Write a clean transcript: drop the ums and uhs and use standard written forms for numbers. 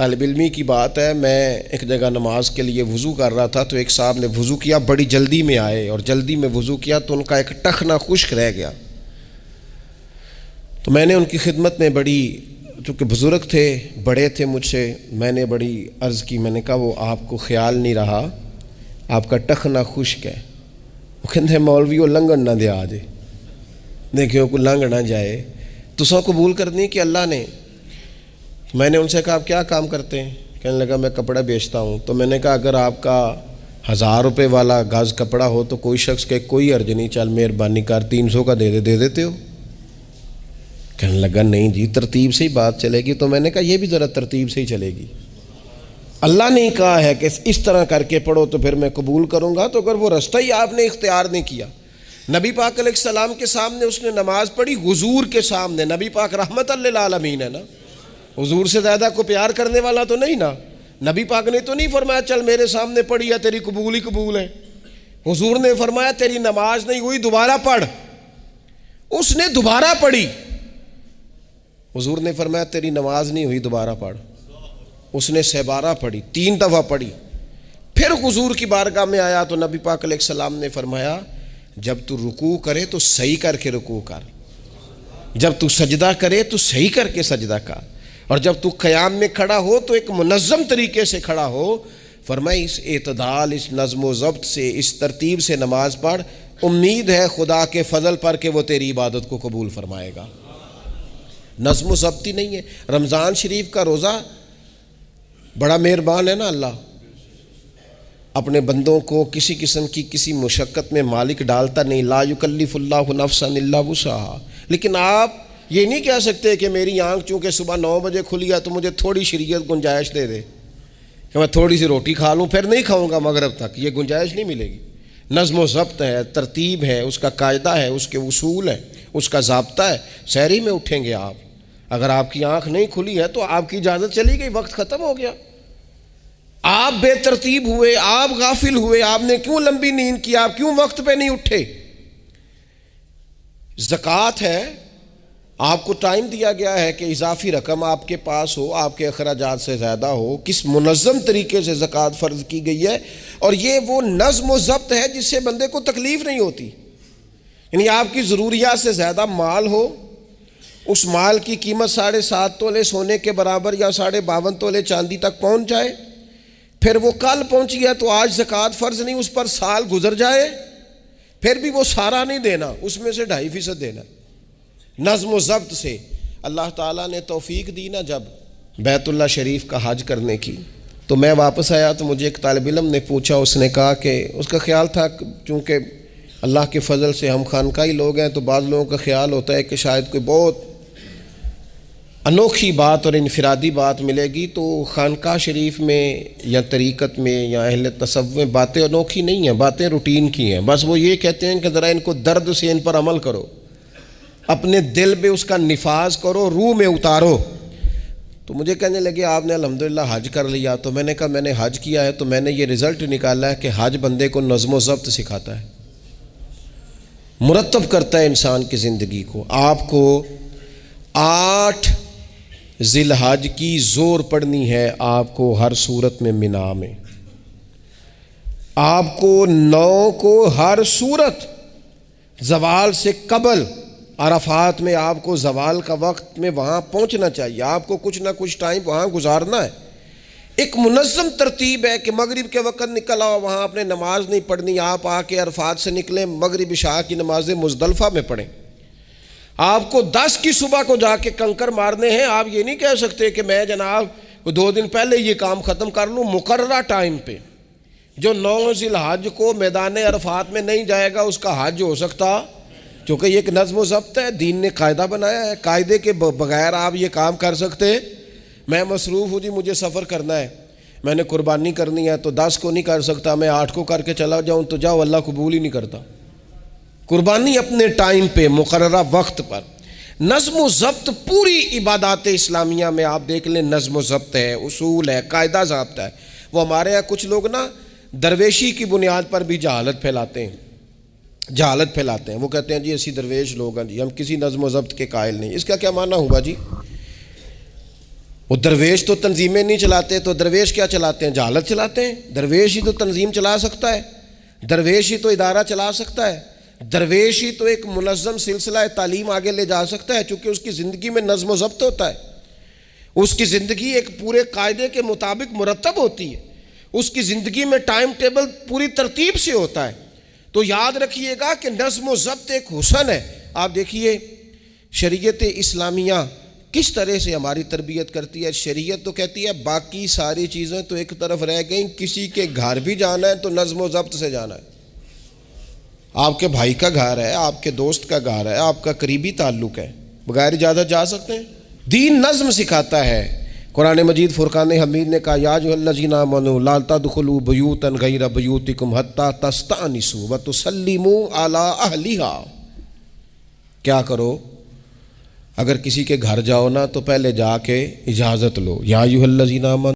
طالب علمی کی بات ہے، میں ایک جگہ نماز کے لیے وضو کر رہا تھا تو ایک صاحب نے وضو کیا، بڑی جلدی میں آئے اور جلدی میں وضو کیا تو ان کا ایک ٹخنا خشک رہ گیا۔ تو میں نے ان کی خدمت میں بڑی، چونکہ بزرگ تھے، بڑے تھے مجھ سے، میں نے بڑی عرض کی، میں نے کہا وہ آپ کو خیال نہیں رہا، آپ کا ٹخنا خشک ہے۔ وہ کہتے ہیں مولوی وہ لنگن نہ دے آج، دیکھو کو لنگ نہ جائے، تو سو قبول کرنی کہ اللہ نے۔ میں نے ان سے کہا آپ کیا کام کرتے ہیں؟ کہنے لگا میں کپڑا بیچتا ہوں۔ تو میں نے کہا اگر آپ کا 1000 روپے والا گز کپڑا ہو تو کوئی شخص کہ کوئی عرض نہیں، چل مہربانی کر 300 کا دے دیتے ہو؟ کہنے لگا نہیں جی ترتیب سے ہی بات چلے گی۔ تو میں نے کہا یہ بھی ذرا ترتیب سے ہی چلے گی، اللہ نے کہا ہے کہ اس طرح کر کے پڑھو تو پھر میں قبول کروں گا۔ تو اگر وہ رستہ ہی آپ نے اختیار نہیں کیا، نبی پاک علیہ السلام کے سامنے اس نے نماز پڑھی، حضور کے سامنے، نبی پاک رحمت للعالمین ہے نا، حضور سے زیادہ کو پیار کرنے والا تو نہیں نا۔ نبی پاک نے تو نہیں فرمایا چل میرے سامنے پڑھی ہے تیری قبول ہی قبول ہے، حضور نے فرمایا تیری نماز نہیں ہوئی دوبارہ پڑھ۔ اس نے دوبارہ پڑھی، حضور نے فرمایا تیری نماز نہیں ہوئی دوبارہ پڑھ۔ اس نے 7 پڑھی، 3 دفعہ پڑھی، پھر حضور کی بارگاہ میں آیا تو نبی پاک علیہ السلام نے فرمایا جب تو رکوع کرے تو صحیح کر کے رکوع کر، جب تو سجدہ کرے تو صحیح کر کے سجدہ کر، اور جب تو قیام میں کھڑا ہو تو ایک منظم طریقے سے کھڑا ہو۔ فرمایا اس اعتدال، اس نظم و ضبط سے، اس ترتیب سے نماز پڑھ، امید ہے خدا کے فضل پر کہ وہ تیری عبادت کو قبول فرمائے گا۔ نظم و ضبط ہی نہیں ہے۔ رمضان شریف کا روزہ بڑا مہربان ہے نا اللہ، اپنے بندوں کو کسی قسم کی کسی مشقت میں مالک ڈالتا نہیں، لا یکلف اللہ نفسا الا وسعہا۔ لیکن آپ یہ نہیں کہہ سکتے کہ میری آنکھ چونکہ صبح 9 بجے کھلی ہے تو مجھے تھوڑی شریعت گنجائش دے دے کہ میں تھوڑی سی روٹی کھا لوں پھر نہیں کھاؤں گا مغرب تک، یہ گنجائش نہیں ملے گی۔ نظم و ضبط ہے، ترتیب ہے، اس کا قاعدہ ہے، اس کے اصول ہے، اس کا ضابطہ ہے۔ سحری میں اٹھیں گے آپ، اگر آپ کی آنکھ نہیں کھلی ہے تو آپ کی اجازت چلی گئی، وقت ختم ہو گیا۔ آپ بے ترتیب ہوئے، آپ غافل ہوئے، آپ نے کیوں لمبی نیند کی، آپ کیوں وقت پہ نہیں اٹھے؟ زکوٰۃ ہے، آپ کو ٹائم دیا گیا ہے کہ اضافی رقم آپ کے پاس ہو، آپ کے اخراجات سے زیادہ ہو، کس منظم طریقے سے زکوٰۃ فرض کی گئی ہے، اور یہ وہ نظم و ضبط ہے جس سے بندے کو تکلیف نہیں ہوتی۔ یعنی آپ کی ضروریات سے زیادہ مال ہو، اس مال کی قیمت 7.5 تولے سونے کے برابر یا 52.5 تولے چاندی تک پہنچ جائے، پھر وہ کل پہنچی ہے تو آج زکوٰۃ فرض نہیں، اس پر سال گزر جائے، پھر بھی وہ سارا نہیں دینا، اس میں سے 2.5% دینا۔ نظم و ضبط سے اللہ تعالیٰ نے توفیق دی نا جب بیت اللہ شریف کا حج کرنے کی، تو میں واپس آیا تو مجھے ایک طالب علم نے پوچھا، اس نے کہا کہ اس کا خیال تھا چونکہ اللہ کے فضل سے ہم خانقاہی لوگ ہیں تو بعض لوگوں کا خیال ہوتا ہے کہ شاید کوئی بہت انوکھی بات اور انفرادی بات ملے گی، تو خانقاہ شریف میں یا طریقت میں یا اہل تصوف میں باتیں انوکھی نہیں ہیں، باتیں روٹین کی ہیں، بس وہ یہ کہتے ہیں کہ ذرا ان کو درد سے ان پر عمل کرو، اپنے دل میں اس کا نفاذ کرو، روح میں اتارو۔ تو مجھے کہنے لگے آپ نے الحمدللہ حج کر لیا، تو میں نے کہا میں نے حج کیا ہے تو میں نے یہ رزلٹ نکالا ہے کہ حج بندے کو نظم و ضبط سکھاتا ہے، مرتب کرتا ہے انسان کی زندگی کو۔ آپ کو 8 ذی الحج کی زور پڑھنی ہے، آپ کو ہر صورت میں مینا میں، آپ کو 9 کو ہر صورت زوال سے قبل عرفات میں آپ کو زوال کا وقت میں وہاں پہنچنا چاہیے، آپ کو کچھ نہ کچھ ٹائم وہاں گزارنا ہے۔ ایک منظم ترتیب ہے کہ مغرب کے وقت نکل آؤ، وہاں آپ نے نماز نہیں پڑھنی، آپ آ کے عرفات سے نکلیں، مغرب عشاء کی نمازیں مزدلفہ میں پڑھیں۔ آپ کو 10 کی صبح کو جا کے کنکر مارنے ہیں، آپ یہ نہیں کہہ سکتے کہ میں جناب 2 دن پہلے یہ کام ختم کر لوں، مقررہ ٹائم پہ۔ جو 9 ذی الحج کو میدان عرفات میں نہیں جائے گا اس کا حج ہو سکتا، کیونکہ یہ ایک نظم و ضبط ہے، دین نے قاعدہ بنایا ہے، قاعدے کے بغیر آپ یہ کام کر سکتے؟ میں مصروف ہوں جی، مجھے سفر کرنا ہے، میں نے قربانی کرنی ہے تو 10 کو نہیں کر سکتا، میں 8 کو کر کے چلا جاؤں تو جاؤ، اللہ قبول ہی نہیں کرتا۔ قربانی اپنے ٹائم پہ، مقررہ وقت پر۔ نظم و ضبط پوری عبادات اسلامیہ میں آپ دیکھ لیں، نظم و ضبط ہے، اصول ہے، قاعدہ ضابطہ ہے۔ وہ ہمارے یہاں کچھ لوگ نا درویشی کی بنیاد پر بھی جہالت پھیلاتے ہیں، وہ کہتے ہیں جی اسی درویش لوگ ہیں جی، ہم کسی نظم و ضبط کے قائل نہیں۔ اس کا کیا معنی ہوا جی؟ وہ درویش تو تنظیمیں نہیں چلاتے، تو درویش کیا چلاتے ہیں؟ جہالت چلاتے ہیں۔ درویش ہی تو تنظیم چلا سکتا ہے، درویش ہی تو ادارہ چلا سکتا ہے، درویش ہی تو ایک منظم سلسلہ تعلیم آگے لے جا سکتا ہے، چونکہ اس کی زندگی میں نظم و ضبط ہوتا ہے، اس کی زندگی ایک پورے قاعدے کے مطابق مرتب ہوتی ہے، اس کی زندگی میں ٹائم ٹیبل پوری ترتیب سے ہوتا ہے۔ تو یاد رکھیے گا کہ نظم و ضبط ایک حسن ہے۔ آپ دیکھیے شریعت اسلامیہ کس طرح سے ہماری تربیت کرتی ہے۔ شریعت تو کہتی ہے باقی ساری چیزیں تو ایک طرف رہ گئیں، کسی کے گھر بھی جانا ہے تو نظم و ضبط سے جانا ہے۔ آپ کے بھائی کا گھر ہے، آپ کے دوست کا گھر ہے، آپ کا قریبی تعلق ہے، بغیر اجازت جا سکتے ہیں؟ دین نظم سکھاتا ہے۔ قرآن مجید فرقان حمید نے کہا یا ایھا الذین آمنوا لا تدخلوا بیوتا غیر بیوتکم حتی تستأنسوا وتسلموا علی اہلھا۔ کیا کرو؟ اگر کسی کے گھر جاؤ نا تو پہلے جا کے اجازت لو۔ یا ایھا الذین آمنوا